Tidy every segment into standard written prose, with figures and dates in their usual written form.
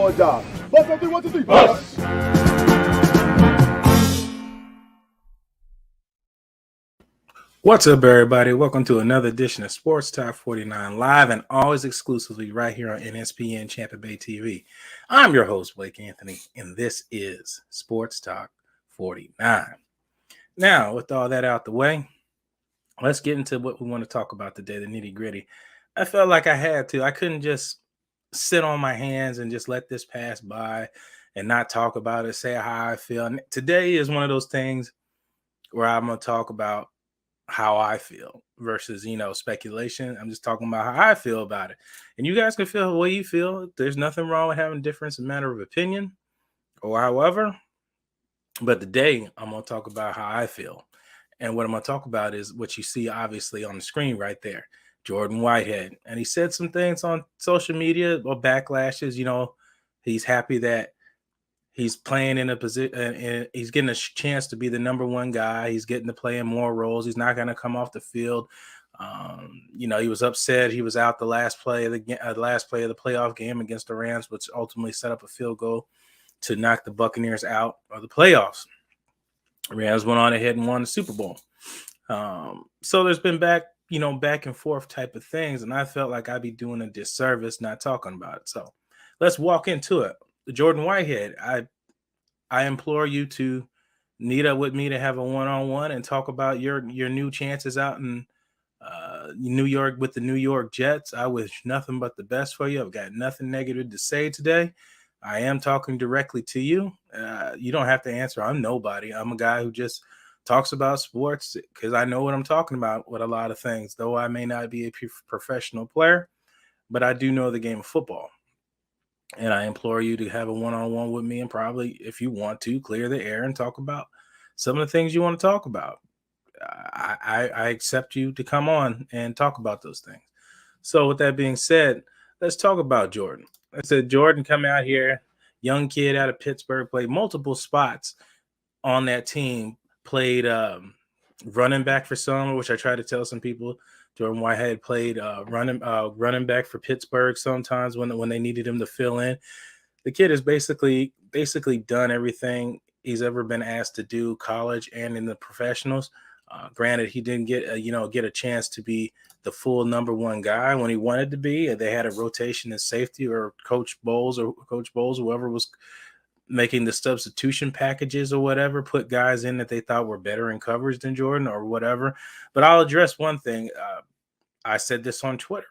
or die. Bust up 3, 1, 2, 3. Bust. What's up, everybody? Welcome to another edition of Sports Talk 49 live and always exclusively right here on NSPN Champa Bay TV. I'm your host, Blake Anthony, and this is Sports Talk 49. Now, with all that out the way, let's get into what we want to talk about today, the nitty gritty. I felt like I had to. I couldn't just sit on my hands and just let this pass by and not talk about it, say how I feel. And today is one of those things where I'm going to talk about how I feel versus, speculation. I'm just talking about how I feel about it. And you guys can feel the way you feel. There's nothing wrong with having difference in matter of opinion or however. But today I'm going to talk about how I feel. And what I'm going to talk about is what you see obviously on the screen right there, Jordan Whitehead. And he said some things on social media or backlashes. He's happy that he's playing in a position and he's getting a chance to be the number one guy. He's getting to play in more roles. He's not going to come off the field. He was upset. He was out the last play of the playoff game against the Rams, which ultimately set up a field goal to knock the Buccaneers out of the playoffs. Rams went on ahead and won the Super Bowl. So there's been back and forth type of things. And I felt like I'd be doing a disservice not talking about it. So let's walk into it. Jordan Whitehead, I implore you to meet up with me to have a one-on-one and talk about your new chances out in New York with the New York Jets. I wish nothing but the best for you. I've got nothing negative to say today. I am talking directly to you. You don't have to answer. I'm nobody. I'm a guy who just talks about sports because I know what I'm talking about with a lot of things, though I may not be a professional player, but I do know the game of football. And I implore you to have a one-on-one with me and probably, if you want to, clear the air and talk about some of the things you want to talk about. I accept you to come on and talk about those things. So with that being said, let's talk about Jordan. I said Jordan come out here, young kid out of Pittsburgh, played multiple spots on that team, played running back for some, which I try to tell some people. Jordan Whitehead played running back for Pittsburgh sometimes when they needed him to fill in. The kid has basically done everything he's ever been asked to do, college and in the professionals. Granted, he didn't get a chance to be the full number one guy when he wanted to be. They had a rotation in safety, or Coach Bowles, whoever was making the substitution packages or whatever, put guys in that they thought were better in coverage than Jordan or whatever. But I'll address one thing. I said this on Twitter.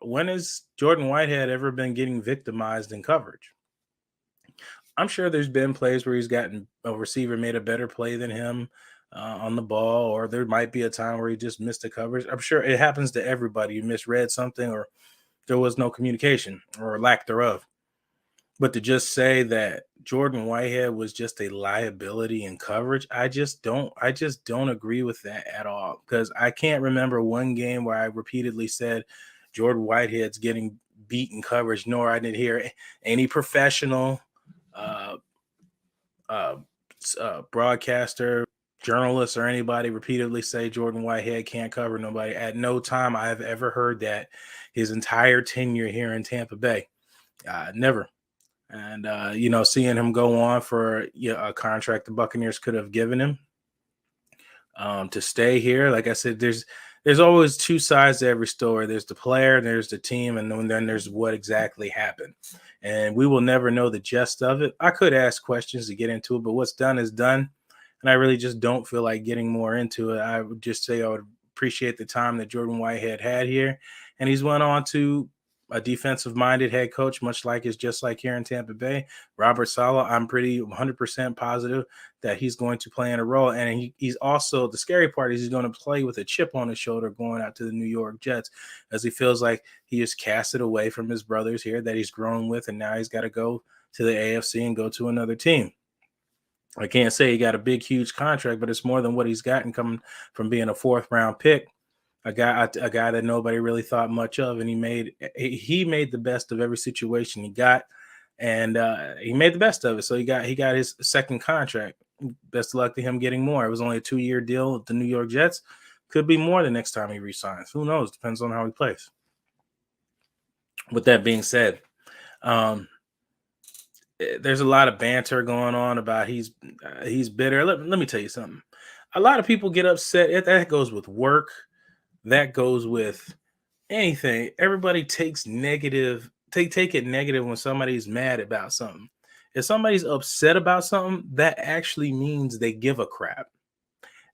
When has Jordan Whitehead ever been getting victimized in coverage? I'm sure there's been plays where he's gotten a receiver made a better play than him on the ball, or there might be a time where he just missed the coverage. I'm sure it happens to everybody. You misread something, or there was no communication or lack thereof. But to just say that Jordan Whitehead was just a liability in coverage, I just don't agree with that at all. Because I can't remember one game where I repeatedly said Jordan Whitehead's getting beat in coverage, nor I didn't hear any professional broadcaster, journalist, or anybody repeatedly say Jordan Whitehead can't cover nobody. At no time I have ever heard that his entire tenure here in Tampa Bay. Never. And, seeing him go on for a contract the Buccaneers could have given him to stay here. Like I said, there's always two sides to every story. There's the player, there's the team, and then there's what exactly happened. And we will never know the gist of it. I could ask questions to get into it, but what's done is done. And I really just don't feel like getting more into it. I would just say I would appreciate the time that Jordan Whitehead had here. And he's went on to a defensive-minded head coach, much like is just like here in Tampa Bay, Robert Saleh. I'm pretty 100% positive that he's going to play in a role. And he's also, the scary part is he's going to play with a chip on his shoulder going out to the New York Jets, as he feels like he is casted away from his brothers here that he's grown with, and now he's got to go to the AFC and go to another team. I can't say he got a big, huge contract, but it's more than what he's gotten coming from being a fourth-round pick. A guy that nobody really thought much of, and he made the best of every situation he got, and he made the best of it. So he got his second contract. Best of luck to him getting more. It was only a 2-year deal with the New York Jets. Could be more the next time he resigns. Who knows? Depends on how he plays. With that being said, there's a lot of banter going on about he's bitter. Let me tell you something. A lot of people get upset. That goes with work. That goes with anything. Everybody takes negative. Take it negative when somebody's mad about something. If somebody's upset about something, that actually means they give a crap.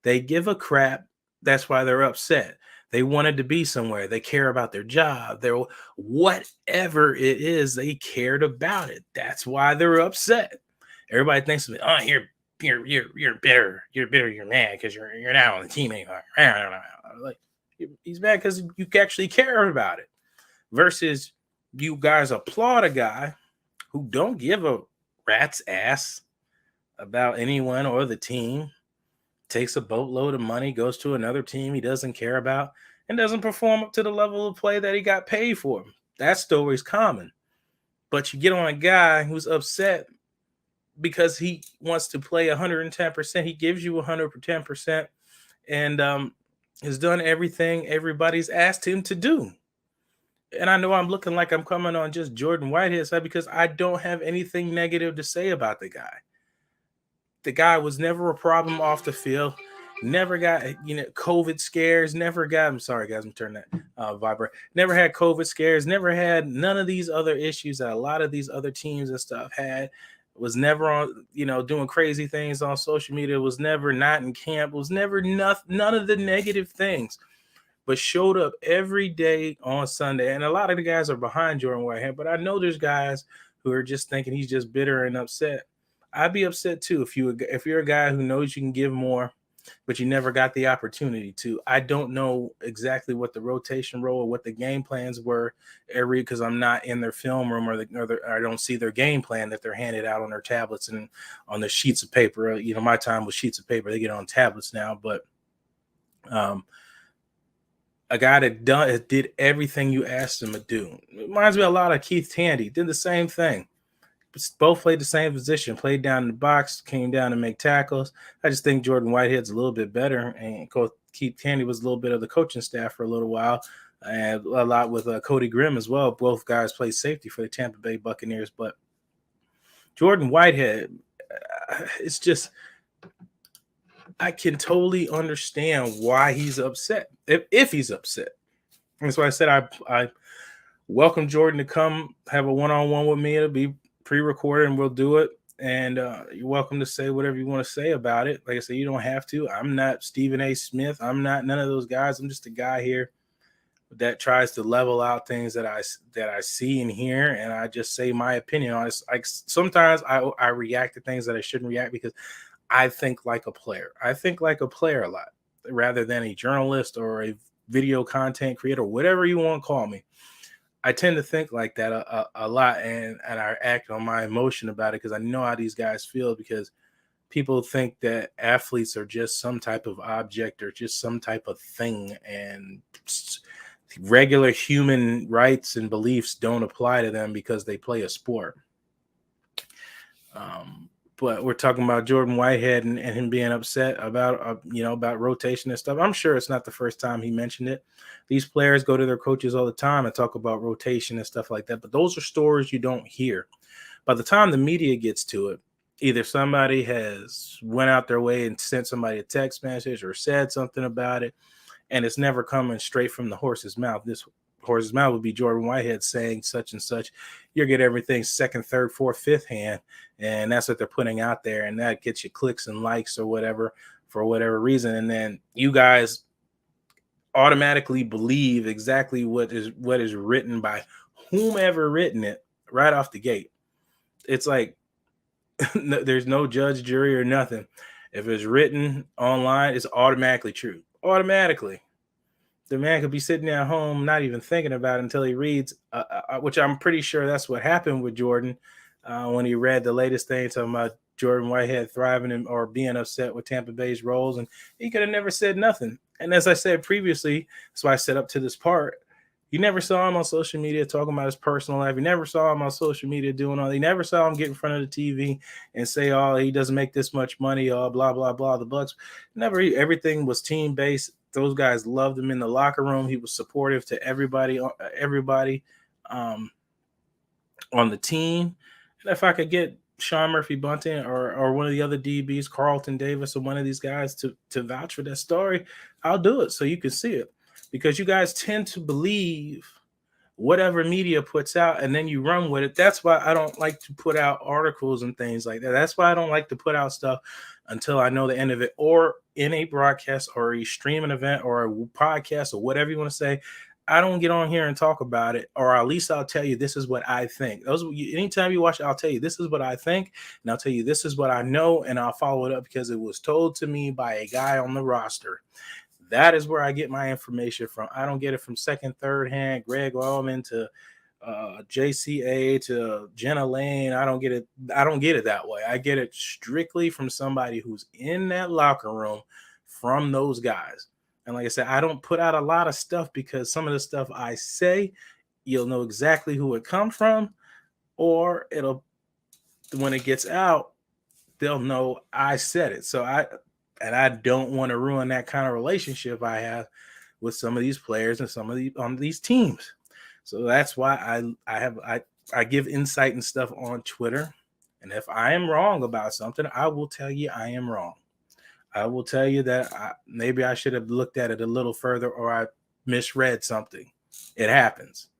They give a crap. That's why they're upset. They wanted to be somewhere. They care about their job. They're whatever it is, they cared about it. That's why they're upset. Everybody thinks of it. Oh, you're bitter. You're bitter. You're mad because you're not on the team anymore. Like he's mad because you actually care about it. Versus you guys applaud a guy who don't give a rat's ass about anyone or the team, takes a boatload of money, goes to another team he doesn't care about, and doesn't perform up to the level of play that he got paid for. That story's common. But you get on a guy who's upset because he wants to play 110%. He gives you 110% and has done everything everybody's asked him to do. And I know I'm looking like I'm coming on just Jordan Whitehead's side because I don't have anything negative to say about the guy. The guy was never a problem off the field. Never got, COVID scares. Never got, I'm sorry, guys, I'm turning that vibrate. Never had COVID scares. Never had none of these other issues that a lot of these other teams and stuff had. Was never on, doing crazy things on social media. Was never not in camp. Was never none of the negative things. But showed up every day on Sunday. And a lot of the guys are behind Jordan Whitehead. But I know there's guys who are just thinking he's just bitter and upset. I'd be upset too if you're a guy who knows you can give more, but you never got the opportunity to. I don't know exactly what the rotation role or what the game plans were because I'm not in their film room or I don't see their game plan that they're handed out on their tablets and on the sheets of paper. My time was sheets of paper. They get on tablets now, but a guy that did everything you asked him to do. It reminds me a lot of Keith Tandy. Did the same thing. Both played the same position, played down in the box, came down to make tackles. I just think Jordan Whitehead's a little bit better, and Keith Tandy was a little bit of the coaching staff for a little while, and a lot with Cody Grimm as well. Both guys played safety for the Champa Bay Buccaneers, but Jordan Whitehead, it's just I can totally understand why he's upset, if he's upset. That's why I said I welcome Jordan to come have a one-on-one with me. It'll be pre-recorded and we'll do it. And you're welcome to say whatever you want to say about it. Like I said, you don't have to. I'm not Stephen A. Smith. I'm not none of those guys. I'm just a guy here that tries to level out things that I see and hear, and I just say my opinion on it. Like sometimes I react to things that I shouldn't react because I think like a player. I think like a player a lot rather than a journalist or a video content creator, whatever you want to call me. I tend to think like that a lot, and I act on my emotion about it because I know how these guys feel, because people think that athletes are just some type of object or just some type of thing, and regular human rights and beliefs don't apply to them because they play a sport. But we're talking about Jordan Whitehead and him being upset about rotation and stuff. I'm sure it's not the first time he mentioned it. These players go to their coaches all the time and talk about rotation and stuff like that. But those are stories you don't hear. By the time the media gets to it, either somebody has went out their way and sent somebody a text message or said something about it, and it's never coming straight from the horse's mouth. This horse's mouth would be Jordan Whitehead saying such and such. You'll get everything second, third, fourth, fifth hand, and that's what they're putting out there, and that gets you clicks and likes or whatever for whatever reason, and then you guys automatically believe exactly what is written by whomever written it right off the gate. It's like there's no judge, jury, or nothing. If it's written online, it's automatically true. Automatically. The man could be sitting at home not even thinking about it until he reads, which I'm pretty sure that's what happened with Jordan when he read the latest thing talking about Jordan Whitehead thriving or being upset with Tampa Bay's roles, and he could have never said nothing. And as I said previously, that's why I set up to this part. You never saw him on social media talking about his personal life. You never saw him on social media doing all. You never saw him get in front of the TV and say, "Oh, he doesn't make this much money." Oh, blah blah blah. The Bucks never. Everything was team based. Those guys loved him in the locker room. He was supportive to everybody on the team. And if I could get Sean Murphy Bunting or one of the other DBs, Carlton Davis, or one of these guys to vouch for that story, I'll do it so you can see it. Because you guys tend to believe whatever media puts out and then you run with it. That's why I don't like to put out articles and things like that. That's why I don't like to put out stuff until I know the end of it, or in a broadcast or a streaming event or a podcast or whatever you want to say. I don't get on here and talk about it, or at least I'll tell you this is what I think. Anytime you watch it, I'll tell you this is what I think, and I'll tell you this is what I know, and I'll follow it up because it was told to me by a guy on the roster. That is where I get my information from. I don't get it from second, third hand, Greg Allman to JCA to Jenna Lane. I don't get it that way. I get it strictly from somebody who's in that locker room from those guys. And like I said, I don't put out a lot of stuff because some of the stuff I say, you'll know exactly who it comes from, or when it gets out, they'll know I said it. So I don't want to ruin that kind of relationship I have with some of these players and some of these teams. So that's why I give insight and stuff on Twitter. And if I am wrong about something, I will tell you I am wrong. I will tell you that maybe I should have looked at it a little further, or I misread something. It happens.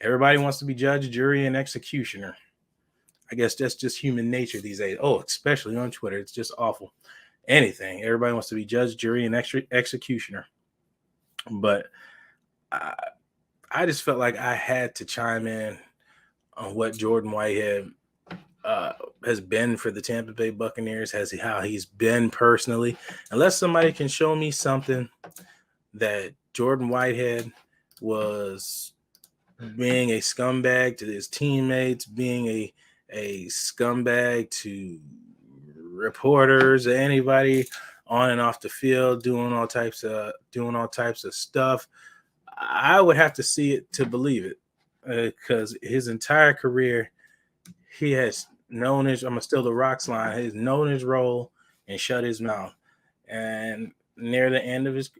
Everybody wants to be judge, jury, and executioner. I guess that's just human nature these days. Oh, especially on Twitter. It's just awful. Anything. Everybody wants to be judge, jury, and executioner. But I just felt like I had to chime in on what Jordan Whitehead has been for the Tampa Bay Buccaneers, how he's been personally. Unless somebody can show me something that Jordan Whitehead was being a scumbag to his teammates, being a scumbag to reporters, anybody on and off the field, doing all types of stuff, I would have to see it to believe it, because his entire career, he has known his, I'm gonna steal the Rocks line, he's known his role and shut his mouth. And near the end of his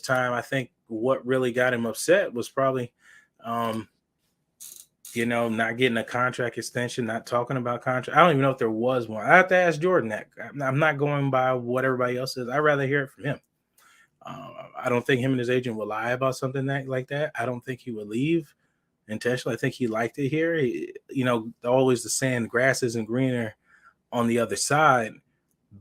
time, I think what really got him upset was probably not getting a contract extension, not talking about contract. I don't even know if there was one. I have to ask Jordan that. I'm not going by what everybody else says. I'd rather hear it from him. I don't think him and his agent will lie about something like that. I don't think he would leave intentionally. I think he liked it here. Always the saying, grass isn't greener on the other side,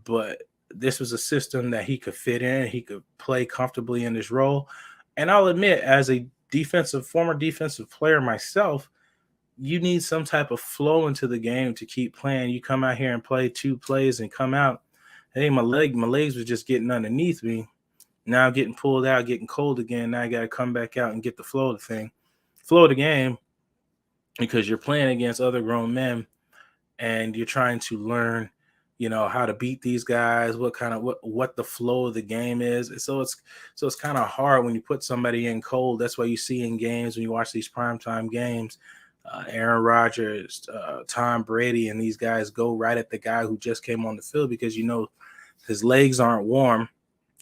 but this was a system that he could fit in. He could play comfortably in this role. And I'll admit, as a former defensive player myself, you need some type of flow into the game to keep playing. You come out here and play 2 plays and come out, hey, my legs was just getting underneath me. Now I'm getting pulled out, getting cold again. Now I got to come back out and get the flow of the game, because you're playing against other grown men and you're trying to learn, how to beat these guys, what the flow of the game is. So it's kind of hard when you put somebody in cold. That's why you see in games, when you watch these primetime games, Aaron Rodgers, Tom Brady, and these guys go right at the guy who just came on the field, because his legs aren't warm.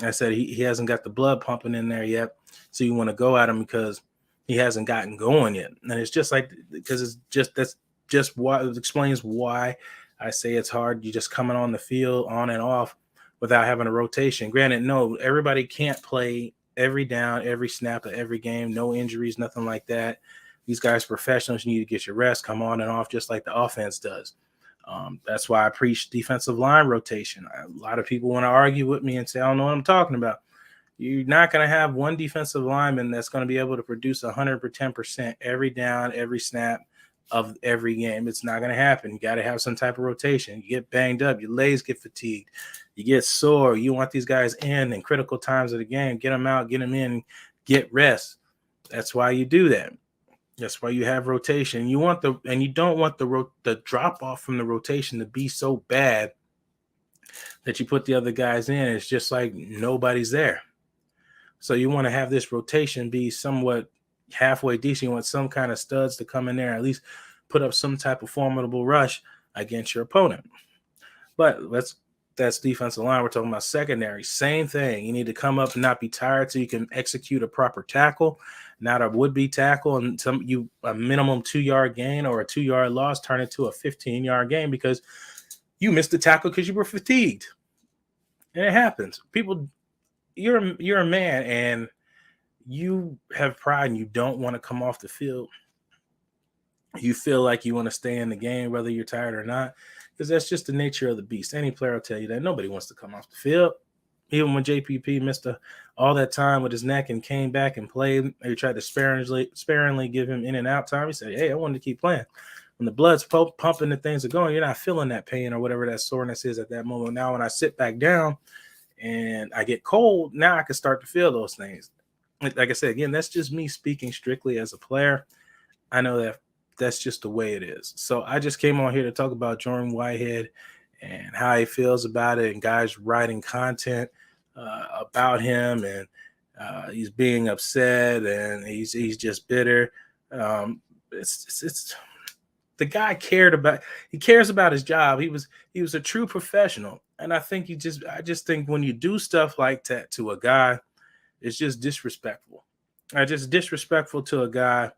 I said he hasn't got the blood pumping in there yet, so you want to go at him because he hasn't gotten going yet. And it's just that's just why it explains why I say it's hard. You're just coming on the field on and off without having a rotation. Granted, no, everybody can't play every down, every snap of every game, no injuries, nothing like that. These guys are professionals. You need to get your rest, come on and off, just like the offense does. That's why I preach defensive line rotation. A lot of people want to argue with me and say, I don't know what I'm talking about. You're not going to have one defensive lineman that's going to be able to produce 110% every down, every snap of every game. It's not going to happen. You got to have some type of rotation. You get banged up, your legs get fatigued, you get sore. You want these guys in critical times of the game. Get them out, get them in, get rest. That's why you do that. That's why you have rotation. You don't want the drop off from the rotation to be so bad that you put the other guys in. It's just like nobody's there. So you want to have this rotation be somewhat halfway decent. You want some kind of studs to come in there, at least put up some type of formidable rush against your opponent. But that's defensive line. We're talking about secondary. Same thing. You need to come up and not be tired so you can execute a proper tackle, not a would-be tackle, and a minimum 2-yard gain or a 2-yard loss turn into a 15-yard gain because you missed the tackle because you were fatigued. And it happens. People, you're a man and you have pride and you don't want to come off the field. You feel like you want to stay in the game, whether you're tired or not, because that's just the nature of the beast. Any player will tell you that. Nobody wants to come off the field. Even when JPP missed all that time with his neck and came back and played, they tried to sparingly give him in and out time. He said, hey, I wanted to keep playing. When the blood's pumping and things are going, you're not feeling that pain or whatever that soreness is at that moment. Now, when I sit back down and I get cold, now I can start to feel those things. Like I said, again, that's just me speaking strictly as a player. I know that that's just the way it is. So I just came on here to talk about Jordan Whitehead and how he feels about it, and guys writing content about him, and he's being upset and he's just bitter. It's the guy cares about his job. He was a true professional, and I just think when you do stuff like that to a guy, it's just disrespectful. Just disrespectful to a guy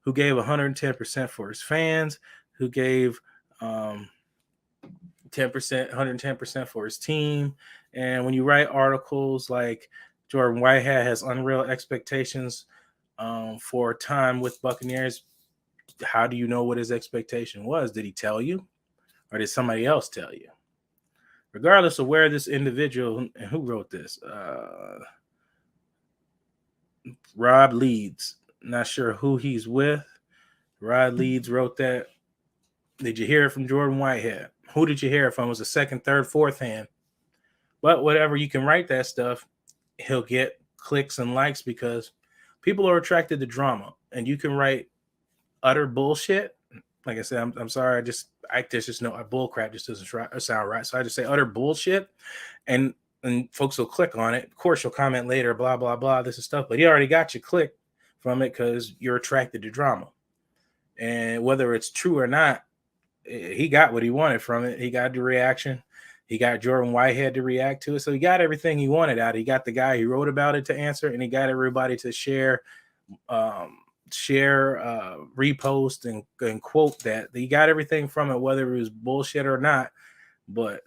who gave 110% for his fans, who gave 110% for his team. And when you write articles like Jordan Whitehead has unreal expectations for time with Buccaneers, how do you know what his expectation was? Did he tell you, or did somebody else tell you? Regardless of where this individual, and who wrote this, Rob Leeds, not sure who he's with. Rod Leeds wrote that. Did you hear it from Jordan Whitehead? Who did you hear it from? It was a second, third, fourth hand. But whatever, you can write that stuff. He'll get clicks and likes because people are attracted to drama. And you can write utter bullshit. Like I said, I'm sorry. There's just no bull crap just doesn't sound right. So I just say utter bullshit, and folks will click on it. Of course, you'll comment later, blah, blah, blah, this is stuff. But he already got you click from it because you're attracted to drama. And whether it's true or not, he got what he wanted from it. He got the reaction. He got Jordan Whitehead to react to it. So he got everything he wanted out. He got the guy who wrote about it to answer, and he got everybody to share, repost, and quote that. He got everything from it, whether it was bullshit or not. But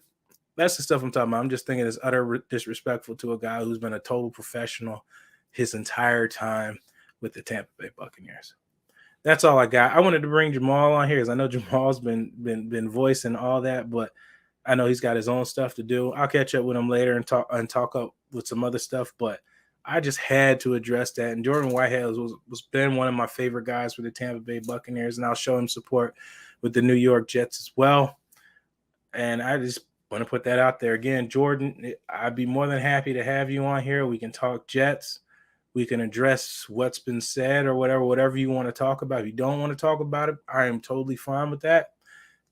that's the stuff I'm talking about. I'm just thinking it's utter disrespectful to a guy who's been a total professional his entire time with the Tampa Bay Buccaneers. That's all I got. I wanted to bring Jamal on here because I know Jamal's been voicing all that, but I know he's got his own stuff to do. I'll catch up with him later and talk up with some other stuff, but I just had to address that. And Jordan Whitehead was been one of my favorite guys for the Tampa Bay Buccaneers, and I'll show him support with the New York Jets as well. And I just want to put that out there again. Jordan, I'd be more than happy to have you on here. We can talk Jets. We can address what's been said or whatever you want to talk about. If you don't want to talk about it, I am totally fine with that.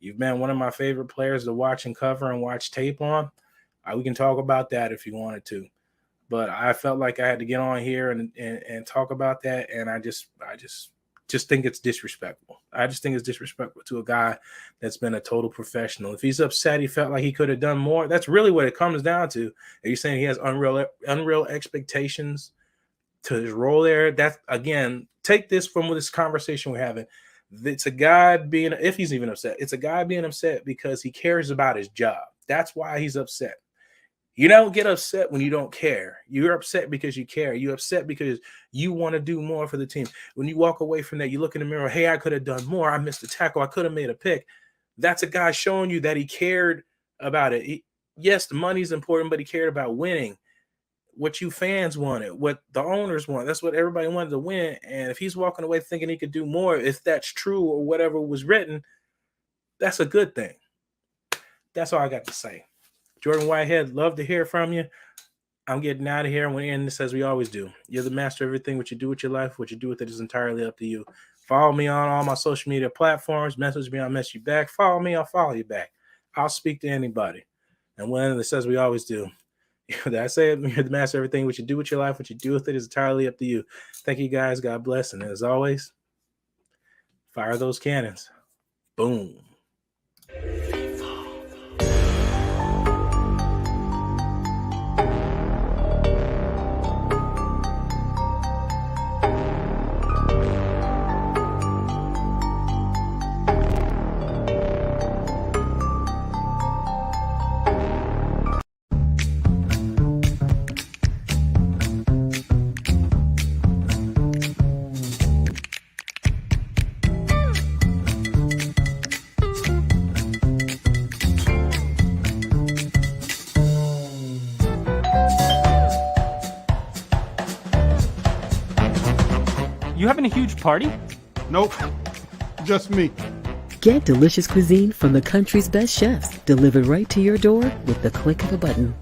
You've been one of my favorite players to watch and cover and watch tape on. We can talk about that if you wanted to. But I felt like I had to get on here and talk about that, and I just think it's disrespectful. I just think it's disrespectful to a guy that's been a total professional. If he's upset, he felt like he could have done more. That's really what it comes down to. Are you saying he has unreal expectations to his role there? That's, again, take this from this conversation we're having. It's a guy being, if he's even upset, it's a guy being upset because he cares about his job. That's why he's upset. You don't get upset when you don't care. You're upset because you care. You're upset because you want to do more for the team. When you walk away from that, you look in the mirror, hey, I could have done more. I missed a tackle. I could have made a pick. That's a guy showing you that he cared about it. Yes, the money's important, but he cared about winning. What you fans wanted, what the owners want. That's what everybody wanted to win. And if he's walking away thinking he could do more, if that's true or whatever was written, that's a good thing. That's all I got to say. Jordan Whitehead, love to hear from you. I'm getting out of here. And we end this as we always do. You're the master of everything. What you do with your life, what you do with it is entirely up to you. Follow me on all my social media platforms. Message me, I'll message you back. Follow me, I'll follow you back. I'll speak to anybody. And we'll end this as we always do. I say it, you're the master of everything. What you do with your life, what you do with it is entirely up to you. Thank you guys. God bless. And as always, fire those cannons. Boom. You having a huge party? Nope. Just me. Get delicious cuisine from the country's best chefs delivered right to your door with the click of a button.